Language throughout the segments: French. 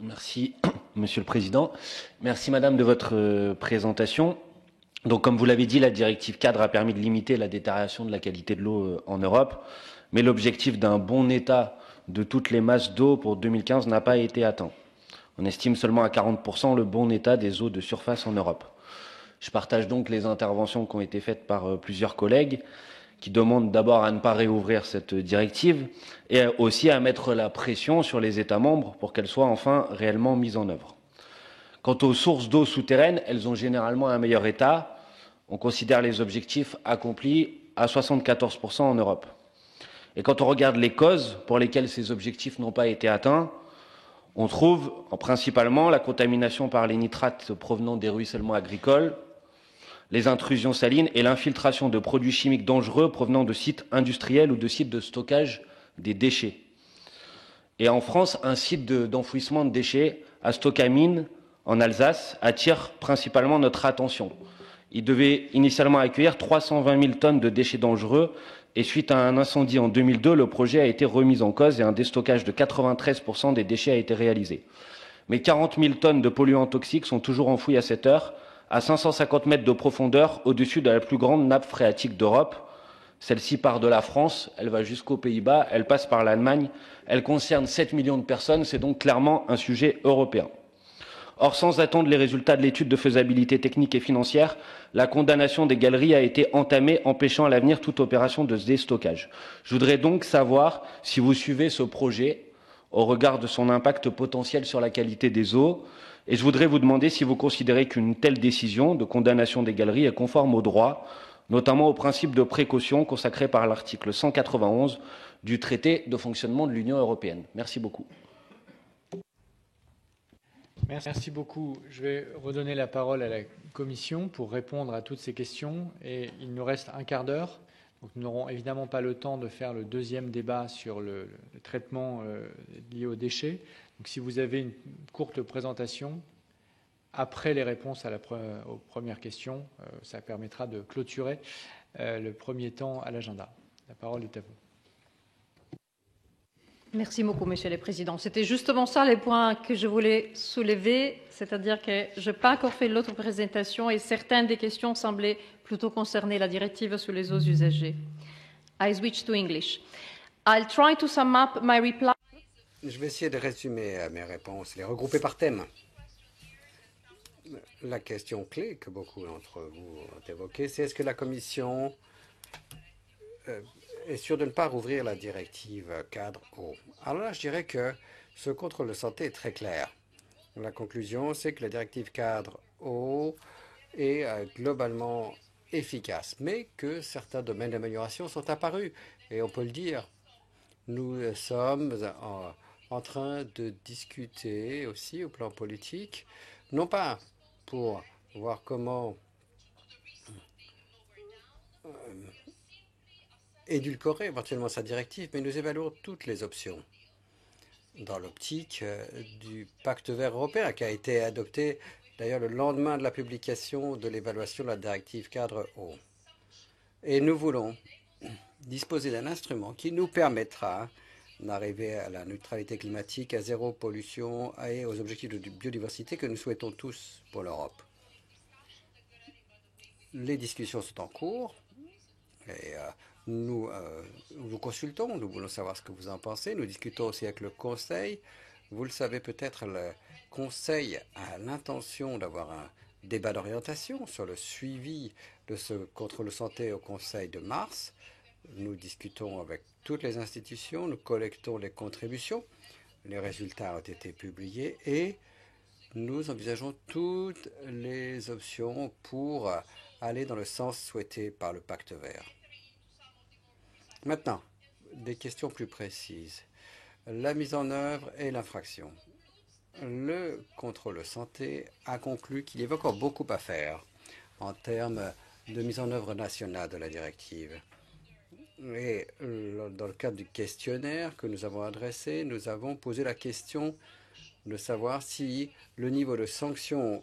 Merci, Monsieur le Président. Merci, Madame, de votre présentation. Donc, comme vous l'avez dit, la directive cadre a permis de limiter la détérioration de la qualité de l'eau en Europe, mais l'objectif d'un bon état de toutes les masses d'eau pour 2015 n'a pas été atteint. On estime seulement à 40% le bon état des eaux de surface en Europe. Je partage donc les interventions qui ont été faites par plusieurs collègues qui demandent d'abord à ne pas réouvrir cette directive et aussi à mettre la pression sur les États membres pour qu'elle soit enfin réellement mise en œuvre. Quant aux sources d'eau souterraines, elles ont généralement un meilleur état. On considère les objectifs accomplis à 74% en Europe. Et quand on regarde les causes pour lesquelles ces objectifs n'ont pas été atteints, on trouve principalement la contamination par les nitrates provenant des ruissellements agricoles, les intrusions salines et l'infiltration de produits chimiques dangereux provenant de sites industriels ou de sites de stockage des déchets. Et en France, un site d'enfouissement de déchets à Stocamine, en Alsace, attire principalement notre attention. Il devait initialement accueillir 320 000 tonnes de déchets dangereux et suite à un incendie en 2002, le projet a été remis en cause et un déstockage de 93% des déchets a été réalisé. Mais 40 000 tonnes de polluants toxiques sont toujours enfouies à cette heure, à 550 mètres de profondeur, au-dessus de la plus grande nappe phréatique d'Europe. Celle-ci part de la France, elle va jusqu'aux Pays-Bas, elle passe par l'Allemagne, elle concerne 7 millions de personnes, c'est donc clairement un sujet européen. Or, sans attendre les résultats de l'étude de faisabilité technique et financière, la condamnation des galeries a été entamée, empêchant à l'avenir toute opération de déstockage. Je voudrais donc savoir si vous suivez ce projet au regard de son impact potentiel sur la qualité des eaux, et je voudrais vous demander si vous considérez qu'une telle décision de condamnation des galeries est conforme au droit, notamment au principe de précaution consacré par l'article 191 du traité de fonctionnement de l'Union européenne. Merci beaucoup. Merci beaucoup. Je vais redonner la parole à la Commission pour répondre à toutes ces questions. Et il nous reste un quart d'heure. Donc nous n'aurons évidemment pas le temps de faire le deuxième débat sur le traitement lié aux déchets. Donc si vous avez une courte présentation, après les réponses aux premières questions, ça permettra de clôturer le premier temps à l'agenda. La parole est à vous. Merci beaucoup, Monsieur le Président. C'était justement ça les points que je voulais soulever, c'est-à-dire que je n'ai pas encore fait l'autre présentation et certaines des questions semblaient plutôt concerner la directive sur les eaux usagées. I switch to English. I'll try to sum up my reply. Je vais essayer de résumer mes réponses, les regrouper par thème. La question clé que beaucoup d'entre vous ont évoquée, c'est est-ce que la Commission est sûre de ne pas rouvrir la directive cadre eau. Alors là, je dirais que ce contrôle de santé est très clair. La conclusion, c'est que la directive cadre eau est globalement efficace, mais que certains domaines d'amélioration sont apparus. Et on peut le dire, nous sommes en train de discuter aussi au plan politique, non pas pour voir comment édulcorer éventuellement sa directive, mais nous évaluons toutes les options dans l'optique du pacte vert européen qui a été adopté d'ailleurs le lendemain de la publication de l'évaluation de la directive cadre eau. Et nous voulons disposer d'un instrument qui nous permettra d'arriver à la neutralité climatique, à zéro pollution et aux objectifs de biodiversité que nous souhaitons tous pour l'Europe. Les discussions sont en cours et nous vous consultons, nous voulons savoir ce que vous en pensez. Nous discutons aussi avec le Conseil. Vous le savez peut-être, le Conseil a l'intention d'avoir un débat d'orientation sur le suivi de ce contrôle de santé au Conseil de mars. Nous discutons avec toutes les institutions, nous collectons les contributions. Les résultats ont été publiés et nous envisageons toutes les options pour aller dans le sens souhaité par le pacte vert. Maintenant, des questions plus précises. La mise en œuvre et l'infraction. Le contrôle de santé a conclu qu'il y avait encore beaucoup à faire en termes de mise en œuvre nationale de la directive. Et dans le cadre du questionnaire que nous avons adressé, nous avons posé la question de savoir si le niveau de sanctions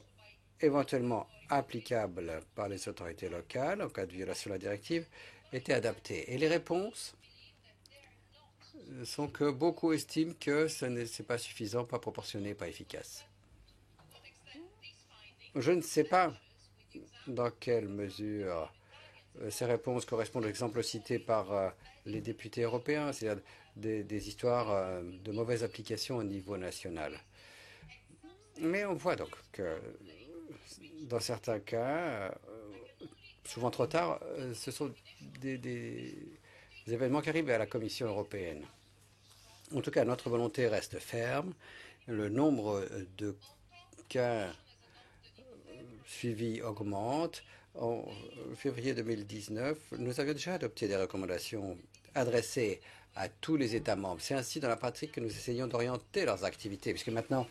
éventuellement applicable par les autorités locales en cas de violation de la directive était adapté. Et les réponses sont que beaucoup estiment que ce n'est pas suffisant, pas proportionné, pas efficace. Je ne sais pas dans quelle mesure ces réponses correspondent aux exemples cités par les députés européens, c'est-à-dire des histoires de mauvaise application au niveau national. Mais on voit donc que dans certains cas, souvent trop tard, ce sont des événements qui arrivent à la Commission européenne. En tout cas, notre volonté reste ferme. Le nombre de cas suivis augmente. En février 2019, nous avions déjà adopté des recommandations adressées à tous les États membres. C'est ainsi dans la pratique que nous essayons d'orienter leurs activités, puisque maintenant,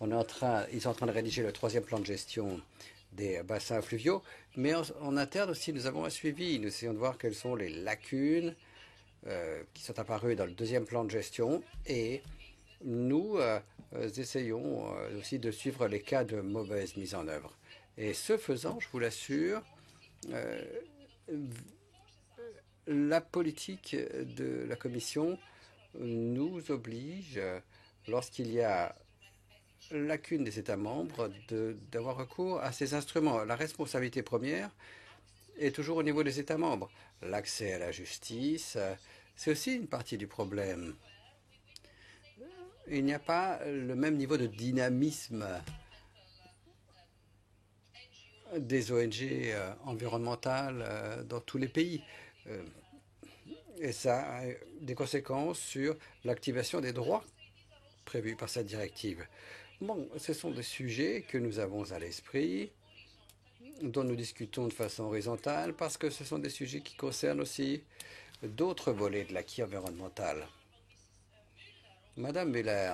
ils sont en train de rédiger le 3e plan de gestion des bassins fluviaux, mais en interne aussi, nous avons un suivi. Nous essayons de voir quelles sont les lacunes qui sont apparues dans le 2e plan de gestion, et nous essayons aussi de suivre les cas de mauvaise mise en œuvre. Et ce faisant, je vous l'assure, la politique de la Commission nous oblige, lorsqu'il y a lacune des États membres, d'avoir recours à ces instruments. La responsabilité première est toujours au niveau des États membres. L'accès à la justice, c'est aussi une partie du problème. Il n'y a pas le même niveau de dynamisme des ONG environnementales dans tous les pays. Et ça a des conséquences sur l'activation des droits prévus par cette directive. Bon, ce sont des sujets que nous avons à l'esprit, dont nous discutons de façon horizontale, parce que ce sont des sujets qui concernent aussi d'autres volets de l'acquis environnemental. Madame Müller,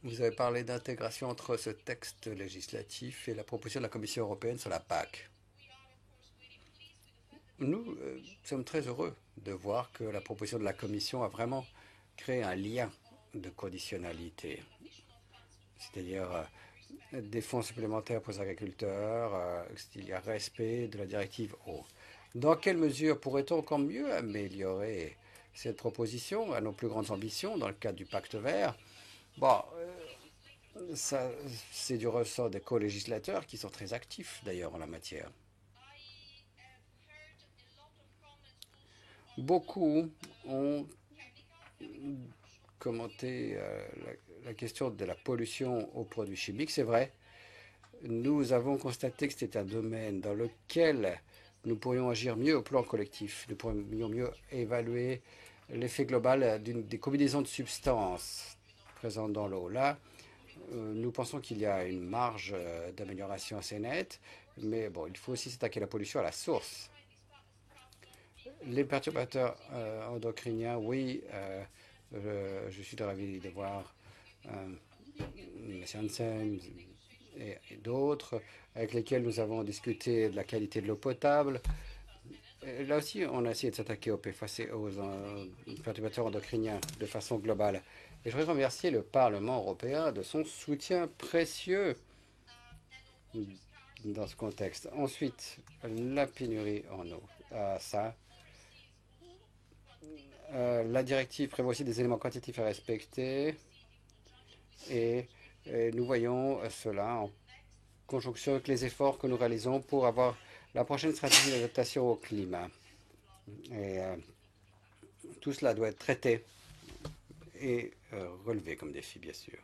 vous avez parlé d'intégration entre ce texte législatif et la proposition de la Commission européenne sur la PAC. Nous sommes très heureux de voir que la proposition de la Commission a vraiment créé un lien de conditionnalité, c'est-à-dire des fonds supplémentaires pour les agriculteurs, s'il y a respect de la directive eau. Dans quelle mesure pourrait-on encore mieux améliorer cette proposition à nos plus grandes ambitions dans le cadre du pacte vert? Bon, ça, c'est du ressort des co-législateurs qui sont très actifs d'ailleurs en la matière. Beaucoup ont commenté la question de la pollution aux produits chimiques. C'est vrai, nous avons constaté que c'était un domaine dans lequel nous pourrions agir mieux au plan collectif. Nous pourrions mieux évaluer l'effet global des combinaisons de substances présentes dans l'eau. Là, nous pensons qu'il y a une marge d'amélioration assez nette, mais bon, il faut aussi s'attaquer à la pollution à la source. Les perturbateurs endocriniens, oui, je suis ravi de voir M. Hansen et d'autres avec lesquels nous avons discuté de la qualité de l'eau potable. Et là aussi, on a essayé de s'attaquer aux PFAS et aux perturbateurs endocriniens de façon globale. Et je voudrais remercier le Parlement européen de son soutien précieux dans ce contexte. Ensuite, la pénurie en eau. La directive prévoit aussi des éléments quantitatifs à respecter et nous voyons cela en conjonction avec les efforts que nous réalisons pour avoir la prochaine stratégie d'adaptation au climat. Et tout cela doit être traité et relevé comme défi, bien sûr.